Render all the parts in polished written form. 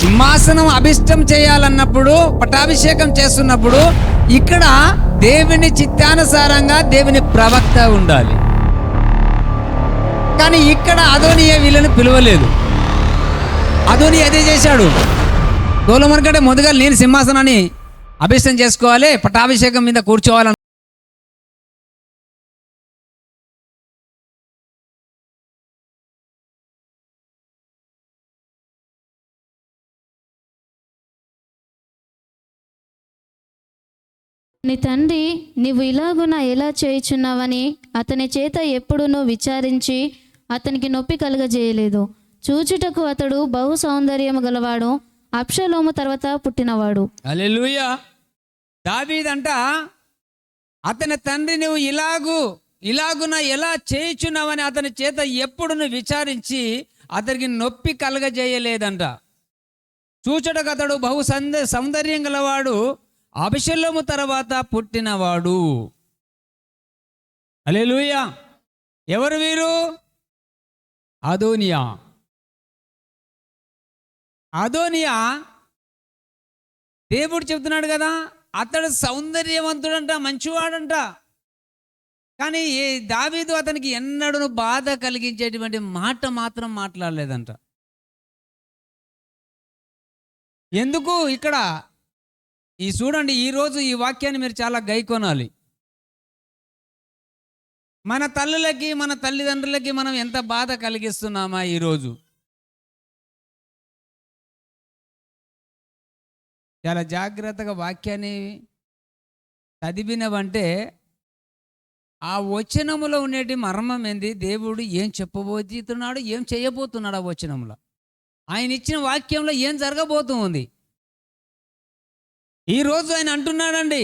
సింహాసనం అభిష్టం చేయాలన్నప్పుడు, పట్టాభిషేకం చేస్తున్నప్పుడు ఇక్కడ దేవుని చిత్తానుసారంగా దేవుని ప్రవక్త ఉండాలి. కానీ ఇక్కడ అదోనియా వీళ్ళని పిలవలేదు. అదోనియా అదే చేశాడు. సొలొమోను కంటే ముందుగా నేను సింహాసనాన్ని అభిష్టం చేసుకోవాలి, పట్టాభిషేకం మీద కూర్చోవాలని. నీ తండ్రి నీవు ఇలాగున ఎలా చేయుచున్నావని అతని చేత ఎప్పుడునూ విచారించి అతనికి నొప్పి కలుగజేయలేదు. చూచుటకు అతడు బహు సౌందర్యము గలవాడు, అబ్షలోము తర్వాత పుట్టినవాడు. హల్లెలూయా. దావీదంట అతని తండ్రి నువ్వు ఇలాగున ఎలా చేయుచున్నావని అతని చేత ఎప్పుడును విచారించి అతనికి నొప్పి కలగజేయలేదంట. చూచుటకు అతడు బహు సౌందర్యం గలవాడు, అబ్షలోము తర్వాత పుట్టినవాడు. హల్లెలూయా. ఎవరు వీరు? అదోనియా. దేవుడు చెప్తున్నాడు కదా, అతడు సౌందర్యవంతుడంట, మంచివాడంట. కానీ దావీదు అతనికి ఎన్నడూ బాధ కలిగించేటువంటి మాట మాత్రం మాట్లాడలేదంట. ఎందుకు? ఇక్కడ చూడండి, ఈరోజు ఈ వాక్యాన్ని మీరు చాలా గైకొనాలి. మన తల్లులకి, మన తల్లిదండ్రులకి మనం ఎంత బాధ కలిగిస్తున్నామా ఈరోజు? చాలా జాగ్రత్తగా వాక్యాన్ని చదివినవంటే ఆ వచనములో ఉండేటి మర్మం ఏంది, దేవుడు ఏం చెప్పబోతున్నాడు, ఏం చేయబోతున్నాడు, ఆ వచనంలో ఆయన ఇచ్చిన వాక్యంలో ఏం జరగబోతుంది. ఈరోజు ఆయన అంటున్నాడండి,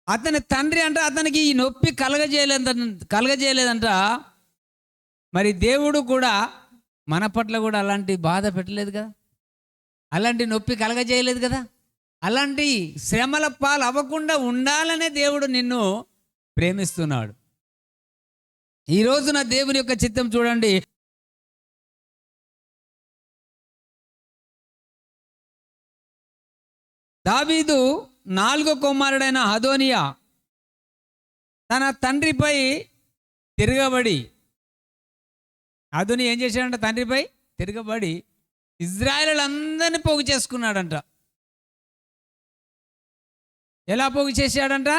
అతని తండ్రి అంట అతనికి ఈ నొప్పి కలగజేయలేదంట. మరి దేవుడు కూడా మన పట్ల కూడా అలాంటి బాధ పెట్టలేదు కదా, అలాంటి నొప్పి కలగజేయలేదు కదా. అలాంటి శ్రమల పాలు అవ్వకుండా ఉండాలనే దేవుడు నిన్ను ప్రేమిస్తున్నాడు. ఈ రోజున దేవుని యొక్క చిత్తం చూడండి. దావీదు 4వ కుమారుడైన అదోనియా తన తండ్రిపై తిరగబడి, అదోనియా ఏం చేశాడంట? తండ్రిపై తిరగబడి ఇజ్రాయేలులందరినీ పోగు చేసుకున్నాడంట. ఎలా పోగు చేశాడంట?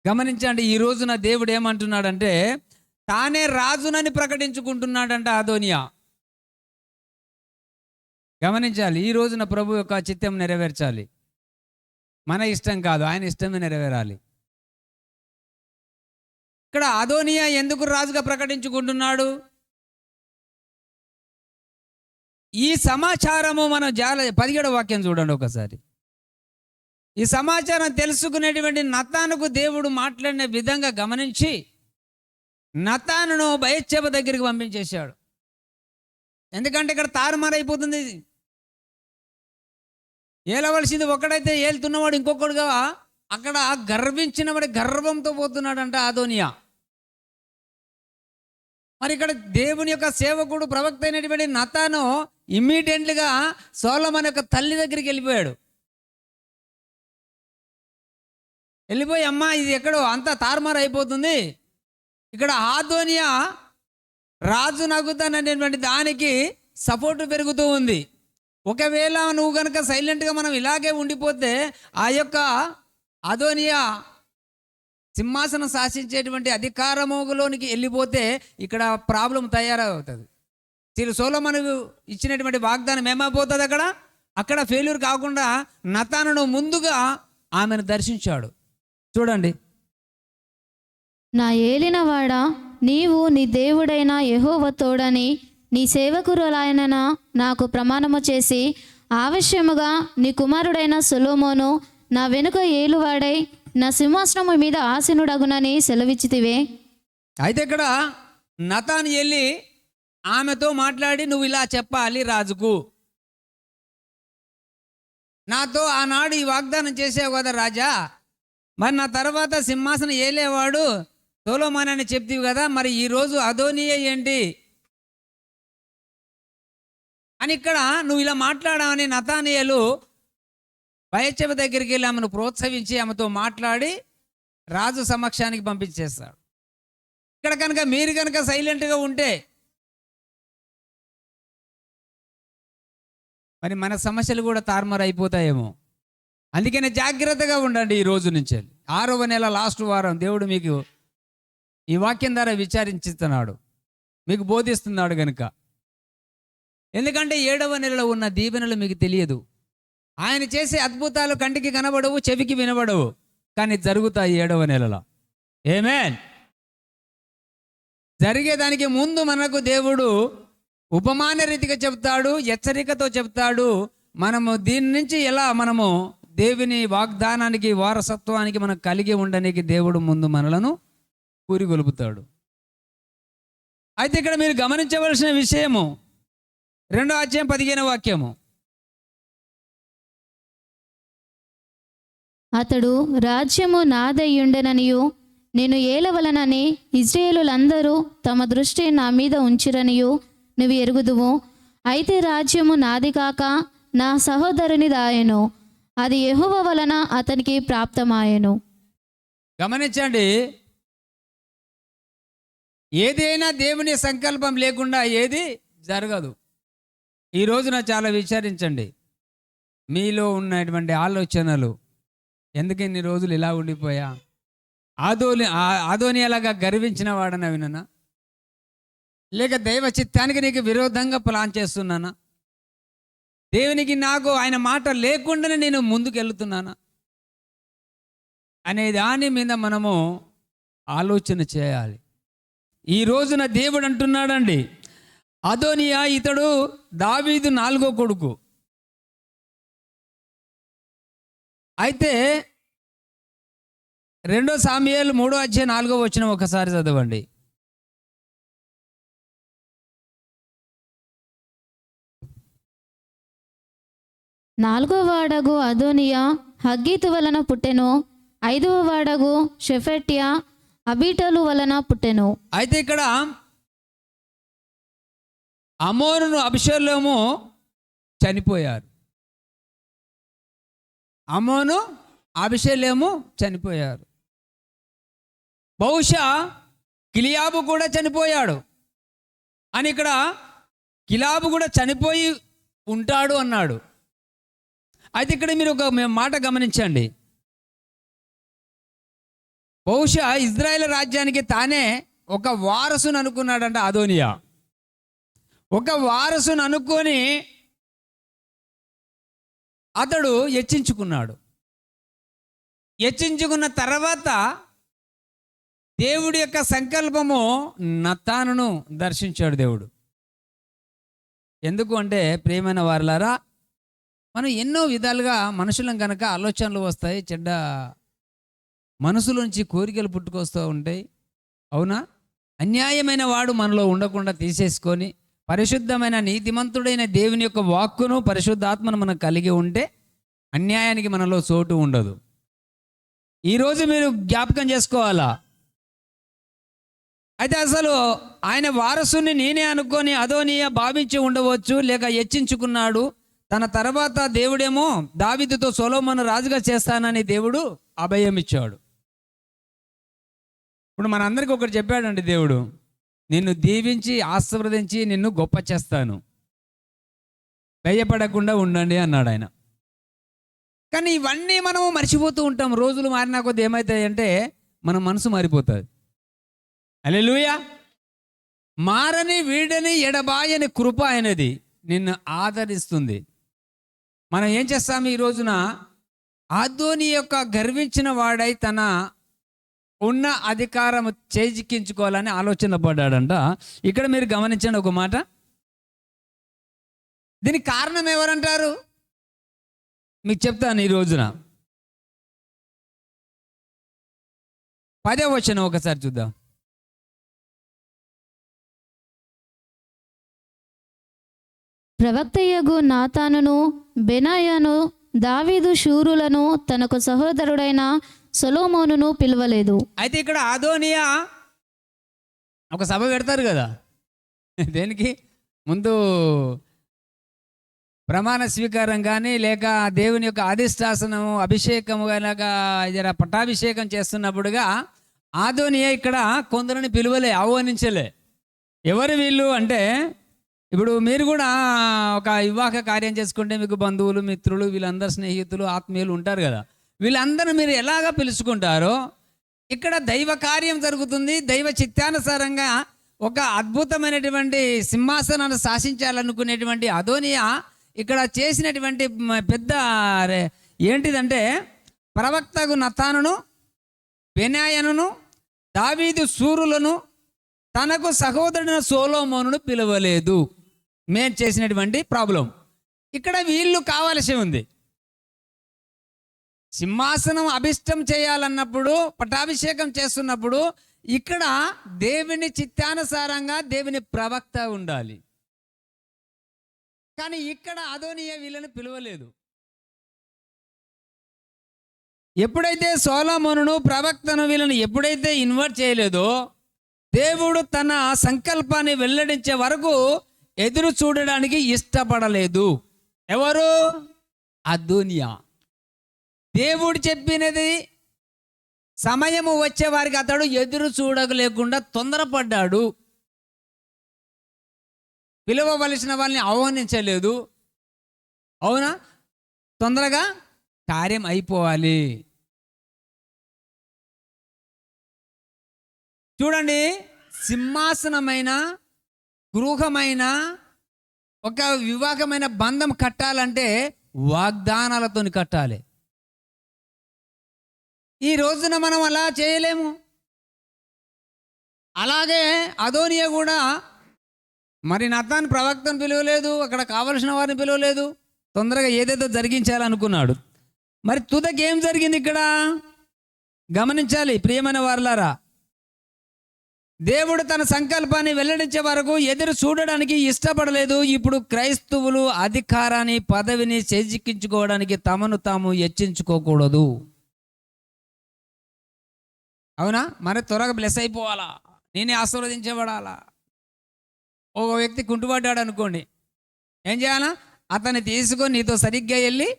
గమనించండి. ఈ రోజున దేవుడు ఏమంటున్నాడంటే తానే రాజునని ప్రకటించుకుంటున్నాడంట అదోనియా. గమనించాలి, ఈ రోజున ప్రభు యొక్క చిత్తం నెరవేర్చాలి. మన ఇష్టం కాదు, ఆయన ఇష్టమే నెరవేరాలి. ఇక్కడ అదోనియా ఎందుకు రాజుగా ప్రకటించుకుంటున్నాడు? ఈ సమాచారము మనం 17వ వాక్యం చూడండి ఒకసారి. ఈ సమాచారం తెలుసుకునేటువంటి నతానుకు దేవుడు మాట్లాడిన విధంగా గమనించి నతానును బయత్షెబ దగ్గరికి పంపించేశాడు. ఎందుకంటే ఇక్కడ తారుమారైపోతుంది. ఏలవలసింది ఒకడైతే ఏలుతున్నవాడు ఇంకొకడుగా అక్కడ గర్వించిన వాడి గర్వంతో పోతున్నాడంట అదోనియా. మరి ఇక్కడ దేవుని యొక్క సేవకుడు ప్రవక్త అయినటువంటి నతాను ఇమ్మీడియట్గా సొలొమోను యొక్క తల్లి దగ్గరికి వెళ్ళిపోయాడు. వెళ్ళిపోయి, అమ్మా ఇది ఎక్కడో అంతా తారుమారు అయిపోతుంది, ఇక్కడ అదోనియా రాజు నగుతాననేటువంటి దానికి సపోర్టు పెరుగుతూ ఉంది. ఒకవేళ నువ్వు కనుక సైలెంట్గా మనం ఇలాగే ఉండిపోతే ఆ యొక్క అదోనియా సింహాసనం శాసించేటువంటి అధికారములోనికి వెళ్ళిపోతే ఇక్కడ ప్రాబ్లం తయారవుతుంది. సొలొమోను ఇచ్చినటువంటి వాగ్దానం ఏమైపోతుంది, అక్కడ ఫెయిల్యూర్ కాకుండా నతానును ముందుగా ఆమెను దర్శించాడు. చూడండి. నా ఏలినవాడా, నీవు నీ దేవుడైన యెహోవా తోడని నీ సేవకురాలైన నాకు ప్రమాణము చేసి ఆవశ్యముగా నీ కుమారుడైన సొలొమోను నా వెనుక ఏలువాడై నా సింహాసనము మీద ఆసీనుడగునని సెలవిచ్చితివే. అయితే ఇక్కడ నతాను వెళ్ళి ఆమెతో మాట్లాడి, నువ్వు ఇలా చెప్పాలి రాజుకు, నాతో ఆనాడు ఈ వాగ్దానం చేసావు కదా రాజా, మరి నా తర్వాత సింహాసనం ఏలేవాడు సొలొమోను అని చెప్తివి కదా, మరి ఈరోజు అదోనియా ఏంటి అని ఇక్కడ నువ్వు ఇలా మాట్లాడావని నతానియేలు బయచెవ దగ్గరికి వెళ్ళి ఆమెను ప్రోత్సహించి ఆమెతో మాట్లాడి రాజు సమక్షానికి పంపించేస్తాడు. ఇక్కడ కనుక మీరు కనుక సైలెంట్గా ఉంటే మరి మన సమస్యలు కూడా తారుమారు అయిపోతాయేమో. అందుకనే జాగ్రత్తగా ఉండండి. ఈ రోజు నుంచి 6వ నెల లాస్ట్ వారం దేవుడు మీకు ఈ వాక్యం ద్వారా విచారించుతున్నాడు, మీకు బోధిస్తున్నాడు కనుక. ఎందుకంటే 7వ నెలలో ఉన్న దీవెనలు మీకు తెలియదు. ఆయన చేసే అద్భుతాలు కంటికి కనబడవు, చెవికి వినబడవు, కానీ జరుగుతాయి 7వ నెలలో. ఆమేన్. జరిగేదానికి ముందు మనకు దేవుడు ఉపమాన రీతిగా చెప్తాడు, హెచ్చరికతో చెప్తాడు. మనము దీని నుంచి ఎలా మనము దేవుని వాగ్దానానికి వారసత్వానికి మనం కలిగి ఉండడానికి దేవుడు ముందు మనలను కూరిగొలుపుతాడు. అయితే ఇక్కడ మీరు గమనించవలసిన విషయము 2వ అధ్యాయం 15వ వాక్యము. అతడు రాజ్యము నాదయ్యుండెననియు నేను ఏలవలనని ఇశ్రాయేలులందరూ తమ దృష్టి నా మీద ఉంచిరనియు నువ్వు ఎరుగుదువు. అయితే రాజ్యము నాది కాక నా సహోదరునిదాయెను, అది యెహోవా వలన అతనికి ప్రాప్తమాయెను. గమనించండి, ఏదైనా దేవుని సంకల్పం లేకుండా ఏది జరగదు. ఈ రోజున చాలా విచారించండి. మీలో ఉన్నటువంటి ఆలోచనలు ఎందుకు ఇన్ని రోజులు ఇలా ఉండిపోయా? ఆదోనియాలాగా గర్వించిన వాడన విననా? లేక దైవ చిత్తానికి నీకు విరోధంగా ప్లాన్ చేస్తున్నానా? దేవునికి నాకు ఆయన మాట లేకుండానే నేను ముందుకు వెళ్తున్నానా అనే దాని మీద మనము ఆలోచన చేయాలి. ఈ రోజున దేవుడు అంటున్నాడండి, అదోనియా ఇతడు దావీదు 4వ కొడుకు. అయితే 2 సాముయేలు 3వ అధ్యాయం 4వ వచనం ఒకసారి చదవండి. నాలుగవ వాడగు అదోనియా హగ్గీతు వలన పుట్టెను. 5వ వాడగు షెఫెట్యా అబీటలు వలన పుట్టెను. అయితే ఇక్కడ అమోనును అబిషలోము చనిపోయారు. అమోను అబిషలోము చనిపోయారు. బహుశా కిలియాబు కూడా చనిపోయాడు అని ఇక్కడ కిలాబు కూడా చనిపోయి ఉంటాడు అన్నాడు. అయితే ఇక్కడ మీరు ఒక మాట గమనించండి. బహుశా ఇజ్రాయేల్ రాజ్యానికి తానే ఒక వారసును అనుకున్నాడంట అదోనియా. ఒక వారసును అనుకొని అతడు హెచ్చించుకున్నాడు. హెచ్చించుకున్న తర్వాత దేవుడి యొక్క సంకల్పము నతానును దర్శించాడు దేవుడు. ఎందుకు అంటే ప్రియమైన వారలారా, మనం ఎన్నో విధాలుగా మనుషులం కనుక ఆలోచనలు వస్తాయి, చెడ్డ మనసులోంచి కోరికలు పుట్టుకొస్తూ ఉంటాయి. అవునా? అన్యాయమైన వాడు మనలో ఉండకుండా తీసేసుకొని పరిశుద్ధమైన నీతిమంతుడైన దేవుని యొక్క వాక్కును పరిశుద్ధాత్మను మనం కలిగి ఉంటే అన్యాయానికి మనలో చోటు ఉండదు. ఈరోజు మీరు జ్ఞాపకం చేసుకోవాలా. అయితే అసలు ఆయన వారసుని నేనే అనుకొని అదోనియా భావించి ఉండవచ్చు, లేక హెచ్చించుకున్నాడు. తన తర్వాత దేవుడేమో దావీదుతో సొలొమోను రాజుగా చేస్తానని దేవుడు అభయం ఇచ్చాడు. ఇప్పుడు మనందరికీ ఒకటి చెప్పాడండి దేవుడు, నిన్ను దీవించి ఆశీర్వదించి నిన్ను గొప్ప చేస్తాను, భయపడకుండా ఉండండి అన్నాడు ఆయన. కానీ ఇవన్నీ మనము మర్చిపోతూ ఉంటాం. రోజులు మారినా కొద్ది ఏమవుతాయంటే మన మనసు మారిపోతుంది. హల్లెలూయా. మారని వీడని ఎడబాయని కృప అనేది నిన్ను ఆదరిస్తుంది. మనం ఏం చేస్తాము ఈ రోజున? అదోని యొక్క గర్వించిన వాడై తన ఉన్న అధికారం చేజిక్కించుకోవాలని ఆలోచన పడ్డాడంట. ఇక్కడ మీరు గమనించండి ఒక మాట. దీనికి కారణం ఎవరంటారు? మీకు చెప్తాను ఈ రోజున. 10వ వచనం ఒకసారి చూద్దాం. ప్రవక్తయగు నాతానును బెనాయాను దావీదు శూరులను తనకు సహోదరుడైన సొలొమోనును పిలవలేదు. అయితే ఇక్కడ అదోనియా ఒక సభ పెడతారు కదా, దేనికి ముందు ప్రమాణ స్వీకారం కానీ లేక దేవుని యొక్క అధిష్టాసనము అభిషేకము కనుక జర పట్టాభిషేకం చేస్తున్నప్పుడుగా ఆదోనియా ఇక్కడ కొందరిని పిలువలే, ఆహ్వానించలే. ఎవరు వీళ్ళు అంటే, ఇప్పుడు మీరు కూడా ఒక వివాహ కార్యం చేసుకుంటే మీకు బంధువులు, మిత్రులు, వీళ్ళందరూ స్నేహితులు, ఆత్మీయులు ఉంటారు కదా. వీళ్ళందరూ మీరు ఎలాగ పిలుచుకుంటారో ఇక్కడ దైవ కార్యం జరుగుతుంది. దైవ చిత్తానుసారంగా ఒక అద్భుతమైనటువంటి సింహాసనాన్ని శాసించాలనుకునేటువంటి అదోనియా ఇక్కడ చేసినటువంటి పెద్ద ఏంటిదంటే, ప్రవక్తకు నతానును, బెనాయనును, దావీదు సూరులను, తనకు సహోదరుడైన సొలొమోనును పిలవలేదు. మేము చేసినటువంటి ప్రాబ్లం. ఇక్కడ వీళ్ళు కావలసి ఉంది. సింహాసనం అభిష్టం చేయాలన్నప్పుడు, పట్టాభిషేకం చేస్తున్నప్పుడు ఇక్కడ దేవుని చిత్తానుసారంగా దేవుని ప్రవక్త ఉండాలి. కానీ ఇక్కడ అదోనియా వీళ్ళని పిలవలేదు. ఎప్పుడైతే సొలొమోనును ప్రవక్తను వీళ్ళని ఎప్పుడైతే ఇన్వైట్ చేయలేదో, దేవుడు తన సంకల్పాన్ని వెల్లడించే వరకు ఎదురు చూడడానికి ఇష్టపడలేదు. ఎవరు? అదోనియా. దేవుడు చెప్పినది సమయము వచ్చే వారికి అతడు ఎదురు చూడలేకుండా తొందరపడ్డాడు. పిలవవలసిన వాళ్ళని ఆహ్వానించలేదు. అవునా? తొందరగా కార్యం అయిపోవాలి. చూడండి, సింహాసనమైన, గృహమైన, ఒక వివాహమైన బంధం కట్టాలంటే వాగ్దానాలతో కట్టాలి. ఈ రోజున మనం అలా చేయలేము. అలాగే అదోనియా కూడా మరి నతాను ప్రవక్తను పిలవలేదు, అక్కడ కావలసిన వారిని పిలవలేదు, తొందరగా ఏదేదో జరిగించాలనుకున్నాడు. మరి తుదకి ఏం జరిగింది ఇక్కడ గమనించాలి ప్రియమైన వారలారా. దేవుడు తన సంకల్పాన్ని వెల్లడించే వరకు ఎదురు చూడడానికి ఇష్టపడలేదు. ఇప్పుడు క్రైస్తవులు అధికారాన్ని, పదవిని చేజిక్కించుకోవడానికి తమను తాము హెచ్చించుకోకూడదు. అవునా? మరి త్వరగా బ్లెస్ అయిపోవాలా, నేనే ఆశీర్వదించబడాలా. ఒక వ్యక్తి కుంటుపడ్డాడు అనుకోండి, ఏం చేయాలా? అతన్ని తీసుకొని నీతో సరిగ్గా వెళ్ళి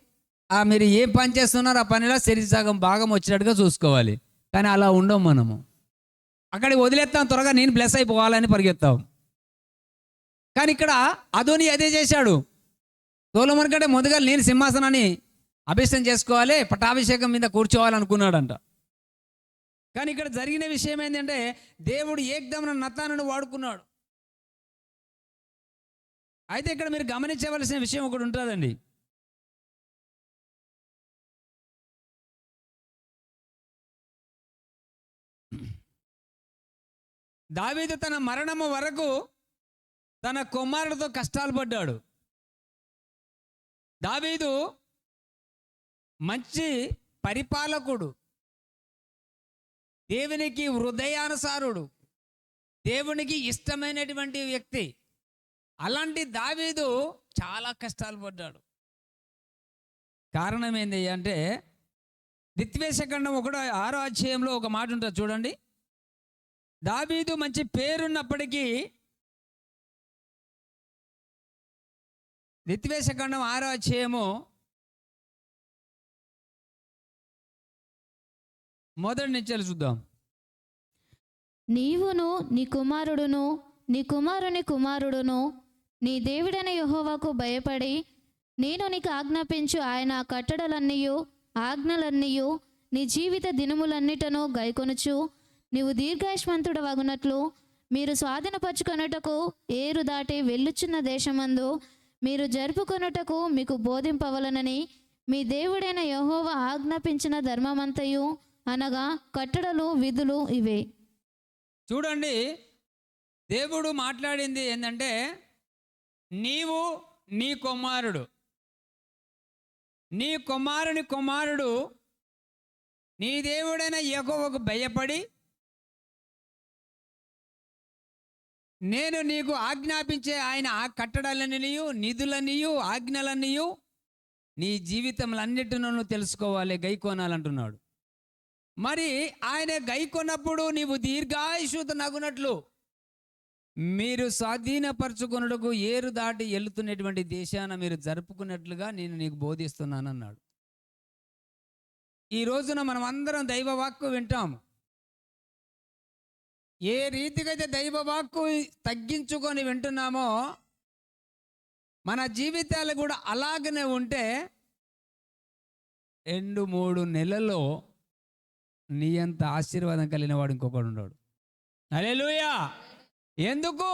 మీరు ఏం పని చేస్తున్నారో ఆ పనిలో సగం భాగం వచ్చినట్టుగా చూసుకోవాలి. కానీ అలా ఉండం మనము. అక్కడికి వదిలేస్తాం, త్వరగా నేను బ్లెస్ అయిపోవాలని పరిగెత్తాం. కానీ ఇక్కడ అదోనియా అదే చేశాడు. సొలొమోను కంటే ముందుగా నేను సింహాసనాన్ని అభిషేకం చేసుకోవాలి, పట్టాభిషేకం మీద కూర్చోవాలనుకున్నాడంట. కానీ ఇక్కడ జరిగిన విషయం ఏంటంటే, దేవుడు ఏకదమ్మున నతానును వాడుకున్నాడు. అయితే ఇక్కడ మీరు గమనించవలసిన విషయం ఒకటి ఉంటుందండి. దావీదు తన మరణము వరకు తన కుమారుడితో కష్టాలు పడ్డాడు. దావీదు మంచి పరిపాలకుడు, దేవునికి హృదయానుసారుడు, దేవునికి ఇష్టమైనటువంటి వ్యక్తి. అలాంటి దావీదు చాలా కష్టాలు పడ్డాడు. కారణం ఏంటి అంటే, ద్వితీయోపదేశకాండం 6వ అధ్యాయంలో ఒక మాట ఉంటుంది చూడండి. దావీదు మంచి పేరున్నప్పటికీ, ద్వితీయోపదేశకాండం 6వ అధ్యాయము 1 నుంచి చూద్దాం. నీవును నీ కుమారుడును నీ కుమారుని కుమారుడును నీ దేవుడైన యెహోవాకు భయపడి నేను నీకు ఆజ్ఞాపించు ఆయన కట్టడలన్నీయు ఆజ్ఞలన్నీయు నీ జీవిత దినములన్నిటను గైకొనుచు నీవు దీర్ఘాయుష్మంతుడవగునట్లు మీరు స్వాధీనపరచుకొనుటకు ఏరు దాటి వెళ్ళుచున్న దేశమందు మీరు జరుపుకొనుటకు మీకు బోధింపవలనని మీ దేవుడైన యెహోవా ఆజ్ఞాపించిన ధర్మమంతయు అనగా కట్టడలు, విధులు ఇవే. చూడండి, దేవుడు మాట్లాడింది ఏంటంటే, నీవు నీ కుమారుడు, నీ కుమారుని కుమారుడు నీ దేవుడైన యెహోవాకు భయపడి నేను నీకు ఆజ్ఞాపించే ఆయన ఆ కట్టడాలన్నీయు నిధులన్నీయు ఆజ్ఞలన్నీయు నీ జీవితంలన్నిటినూ తెలుసుకోవాలి, గైకోనాలంటున్నాడు. మరి ఆయన గైకొన్నప్పుడు నీవు దీర్ఘాయుష్తో నగునట్లు మీరు స్వాధీనపరచుకొనుటకు ఏరు దాటి వెళుతున్నటువంటి దేశాన మీరు జరుపుకున్నట్లుగా నేను నీకు బోధిస్తున్నాను అన్నాడు. ఈ రోజున మనం అందరం దైవ వాక్కు వింటాం. ఏ రీతిగా అయితే దైవ వాక్కు తగ్గించుకొని వింటున్నామో మన జీవితాలు కూడా అలాగనే ఉంటే 2-3 నెలల్లో నీ అంత ఆశీర్వాదం కలిగిన వాడు ఇంకొకడు ఉన్నాడు. హల్లెలూయా. ఎందుకు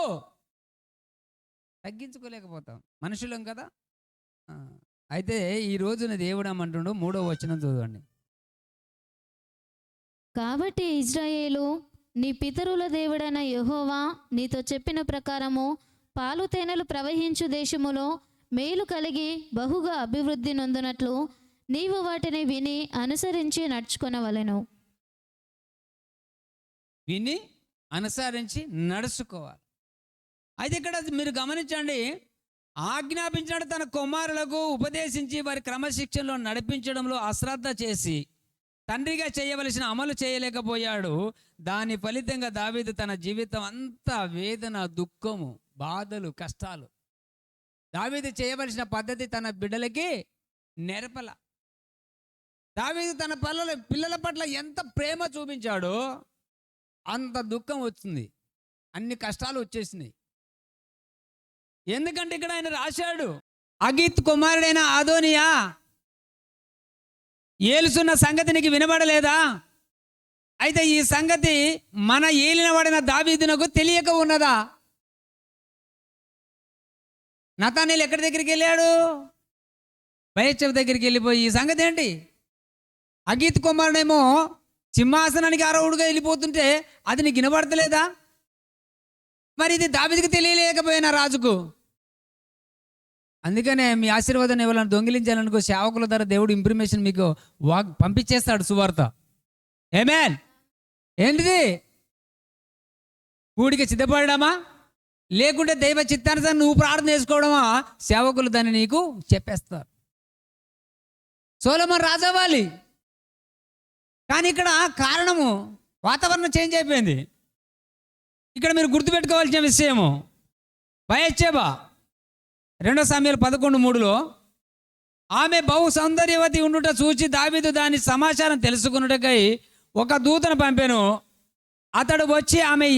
తగ్గించుకోలేకపోతాం, మనుషులం కదా. అయితే ఈ రోజున దేవుడు ఏమంటుండో 3వ వచనం చదవండి. కాబట్టి ఇజ్రాయేలు, నీ పితరుల దేవుడైన యెహోవా నీతో చెప్పిన ప్రకారము పాలు తేనెలు ప్రవహించు దేశములో మేలు కలిగి బహుగా అభివృద్ధి నొందునట్లు నీవు వాటిని విని అనుసరించి నడుచుకొనవలెను. విని అనుసరించి నడుచుకోవాలి. అయితే ఇక్కడ మీరు గమనించండి, ఆజ్ఞాపించినట్టు తన కుమారులకు ఉపదేశించి వారి క్రమశిక్షణలో నడిపించడంలో అశ్రద్ధ చేసి తండ్రిగా చేయవలసిన అమలు చేయలేకపోయాడు. దాని ఫలితంగా దావీదు తన జీవితం అంతా వేదన, దుఃఖము, బాధలు, కష్టాలు. దావీదు చేయవలసిన పద్ధతి తన బిడ్డలకి నెరపల. దావీదు తన పిల్లల పట్ల ఎంత ప్రేమ చూపించాడో అంత దుఃఖం వచ్చింది, అన్ని కష్టాలు వచ్చేసినాయి. ఎందుకంటే ఇక్కడ ఆయన రాశాడు, అగీత్ కుమారుడైన అదోనియా ఏలుసున్న సంగతి నీకు వినబడలేదా? అయితే ఈ సంగతి మన ఏలినవాడిన దావీదునకు తెలియక ఉన్నదా? నతానేలు ఎక్కడి దగ్గరికి వెళ్ళాడు? బయచెఫ్ దగ్గరికి వెళ్ళిపోయి ఈ సంగతి ఏంటి, అగీత్ కుమారుడేమో సింహాసనానికి ఆరోహుడుగా వెళ్ళిపోతుంటే అది నీకు వినబడతలేదా? మరి ఇది దావీదుకి తెలియలేకపోయినా రాజుకు. అందుకనే మీ ఆశీర్వాదాన్ని ఎవరైనా దొంగిలించాలనుకో సేవకుల ద్వారా దేవుడు ఇన్ఫర్మేషన్ మీకు పంపించేస్తాడు, సువార్త. ఆమేన్. ఏంటిది? కూడికి సిద్ధపడమా లేకుంటే దైవ చిత్తానుసారం నువ్వు ప్రార్థన చేసుకోవడమా, సేవకులు దాన్ని నీకు చెప్పేస్తారు. సొలొమోను రాజవ్వాలి, కానీ ఇక్కడ కారణము వాతావరణం చేంజ్ అయిపోయింది. ఇక్కడ మీరు గుర్తుపెట్టుకోవాల్సిన విషయము, బయచెబ 2 సమూయేలు 11:3లో ఆమె బహు సౌందర్యవతి ఉండుట చూచి దావీదు దాని సమాచారం తెలుసుకున్నటకై ఒక దూతను పంపెను. అతడు వచ్చి ఆమె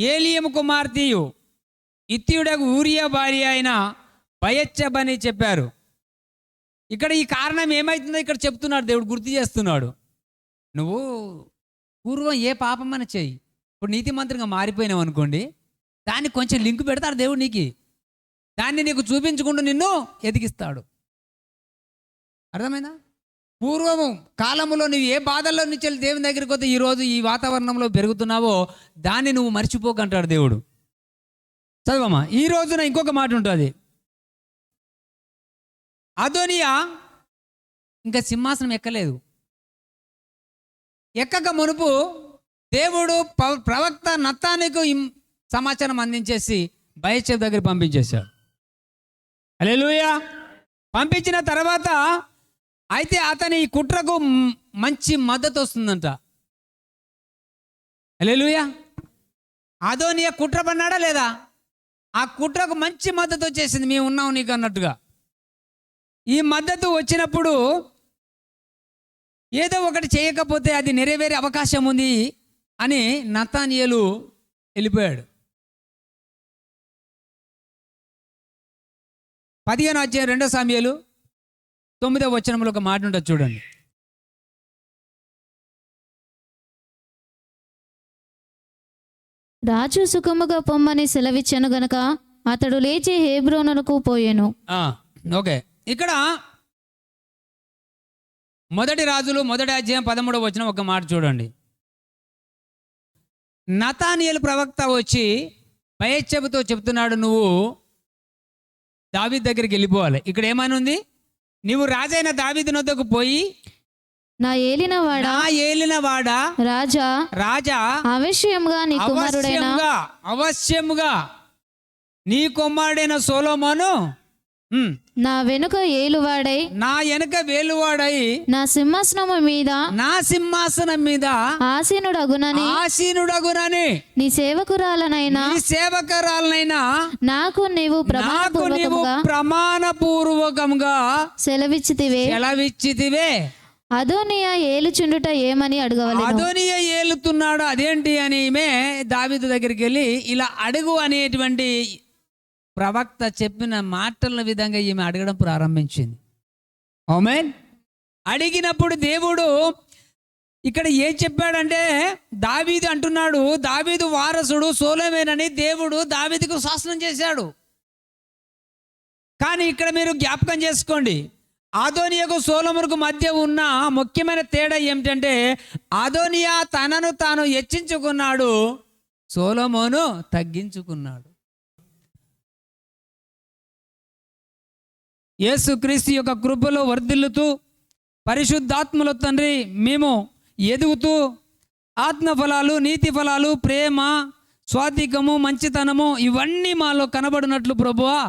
ఏలియము కుమార్తెయు ఇత్తీయుడకు ఊరియా భార్య అయిన బయచెబని చెప్పారు. ఇక్కడ ఈ కారణం ఏమవుతుందో ఇక్కడ చెప్తున్నాడు దేవుడు, గుర్తు చేస్తున్నాడు. నువ్వు పూర్వం ఏ పాపమని చెయ్యి, ఇప్పుడు నీతిమంతునిగా మారిపోయినావు అనుకోండి, దాన్ని కొంచెం లింక్ పెడతాడు దేవుడు నీకు, దాన్ని నీకు చూపించకుండా నిన్ను ఎదిగిస్తాడు. అర్థమైందా? పూర్వము కాలంలో నువ్వు ఏ బాధల్లో నుంచి దేవుని దగ్గరికి పోతే ఈరోజు ఈ వాతావరణంలో పెరుగుతున్నావో దాన్ని నువ్వు మర్చిపోకంటాడు దేవుడు. చదవమ్మా. ఈ రోజున ఇంకొక మాట ఉంటుంది, అదోనియా ఇంకా సింహాసనం ఎక్కలేదు. ఎక్కక మునుపు దేవుడు ప్రవక్త నతానుకు సమాచారం అందించేసి బయచెఫ్ దగ్గర పంపించేశాడు. హల్లెలూయా. పంపించిన తర్వాత అయితే అతని ఈ కుట్రకు మంచి మద్దతు వస్తుందంట. హల్లెలూయా. అదోనియా కుట్ర పన్నాడా లేదా? ఆ కుట్రకు మంచి మద్దతు వచ్చేసింది, మేము ఉన్నాం నీకు అన్నట్టుగా. ఈ మద్దతు వచ్చినప్పుడు ఏదో ఒకటి చేయకపోతే అది నెరవేరే అవకాశం ఉంది అని నతానియేలు వెళ్ళిపోయాడు. 15వ అధ్యాయం 2 సమూయేలు 9వ వచనంలో ఒక మాట ఉంటుంది చూడండి. రాజు సుఖముగా పొమ్మని సెలవిచ్చెను గనుక అతడు లేచి హెబ్రోనునకు పోయెను. ఓకే. ఇక్కడ 1 రాజులు 1వ అధ్యాయం 13వ వచనం ఒక మాట చూడండి. నతానియేలు ప్రవక్త వచ్చి బయచెబుతో చెప్తున్నాడు, నువ్వు దావీదు దగ్గరికి వెళ్ళిపోవాలి. ఇక్కడ ఏమని ఉంది? నువ్వు రాజైన దావీదు నొద్దకు పోయి నా ఏలినవాడా రాజా అవశ్యముగా నీ కుమారుడైన సొలొమోను నా వెనుక ఏలువాడై నా వెనుక వేలువాడై నా సింహాసనము మీద నా సింహాసనం మీద ఆసీనుడగునని నీ సేవకురాలనైనా నీ సేవకురాలనైనా నాకు నీవు ప్రమాణపూర్వకంగా సెలవిచ్చితివే. అదోనియా ఏలుచుండుట ఏమని అడగవలెను. అదోనియా ఏలుతున్నాడు అదేంటి అని ఈమె దావీదు దగ్గరికి వెళ్ళి ఇలా అడుగు అనేటువంటి ప్రవక్త చెప్పిన మాటల విధంగా ఈమె అడగడం ప్రారంభించింది. ఆమేన్. అడిగినప్పుడు దేవుడు ఇక్కడ ఏం చెప్పాడంటే, దావీదు అంటున్నాడు, దావీదు వారసుడు సొలొమోనని దేవుడు దావీదుకు శాసనం చేశాడు. కానీ ఇక్కడ మీరు జ్ఞాపకం చేసుకోండి, అదోనియాకు సొలొమోనుకు మధ్య ఉన్న ముఖ్యమైన తేడా ఏమిటంటే, అదోనియా తనను తాను హెచ్చించుకున్నాడు, సొలొమోను తగ్గించుకున్నాడు. యేసుక్రీస్తు యొక్క కృపలో వర్ధిల్లుతూ పరిశుద్ధాత్మలో తండ్రి మేము ఎదుగుతూ ఆత్మఫలాలు, నీతి ఫలాలు, ప్రేమ, స్వాధికము, మంచితనము ఇవన్నీ మాలో కనబడినట్లు ప్రభువా,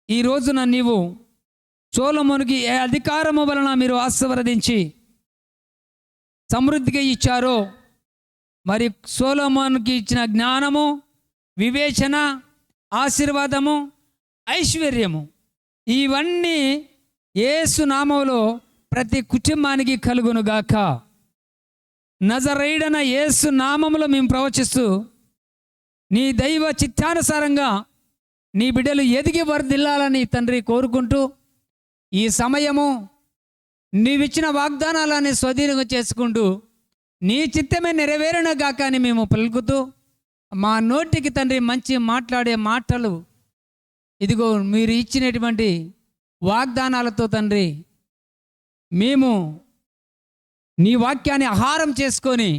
ఈ రోజున నీవు సొలొమోనుకి ఏ అధికారము వలన మీరు ఆశీర్వదించి సమృద్ధిగా ఇచ్చారో, మరి సొలొమోనుకి ఇచ్చిన జ్ఞానము, వివేచన, ఆశీర్వాదము, ఐశ్వర్యము ఇవన్నీ యేసు నామములో ప్రతి కుటుంబానికి కలుగునుగాక. నజరేయుడైన యేసు నామములో మేము ప్రవచిస్తూ నీ దైవ చిత్తానుసారంగా నీ బిడ్డలు ఎదిగి వర్ధిల్లాలని తండ్రి కోరుకుంటూ, ఈ సమయము నీవిచ్చిన వాగ్దానాలని స్వాధీనంగా చేసుకుంటూ నీ చిత్తమే నెరవేరున గాక అని మేము పలుకుతూ, మా నోటికి తండ్రి మంచి మాట్లాడే మాటలు ఇదిగో మీరు ఇచ్చినటువంటి వాగ్దానాలతో తండ్రి మేము నీ వాక్యాన్ని ఆహారం చేసుకొని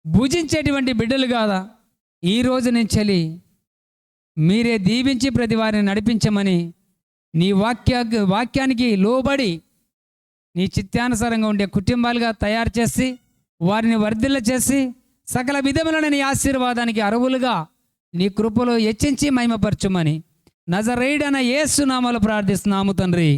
భుజించేటువంటి బిడ్డలు కాదా ఈ రోజు నుంచి మీరే దీవించి ప్రతి వారిని నడిపించమని నీ వాక్యానికి లోబడి నీ చిత్తానుసారంగా ఉండే కుటుంబాలుగా తయారు చేసి వారిని వర్ధిల్ల చేసి సకల విధములైన నీ ఆశీర్వాదానికి అర్హులుగా నీ కృపలో హెచ్చించి మహిమపరచుమని నజరేయుడైన యేసు నామములో ప్రార్థిస్తున్నాము తండ్రి.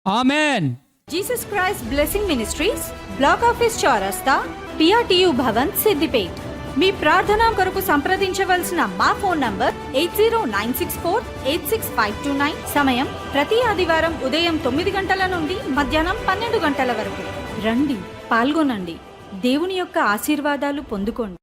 Amen. Jesus Christ blessing ministries, block office చౌరస్తా, PRTU భవన్, సిద్దిపేట్. మీ ప్రార్థన కొరకు సంప్రదించవలసిన మా ఫోన్ నంబర్ 8096486529. సమయం ప్రతి ఆదివారం ఉదయం 9 గంటల నుండి మధ్యాహ్నం 12 గంటల వరకు. రండి, పాల్గొనండి, దేవుని యొక్క ఆశీర్వాదాలు పొందుకోండి.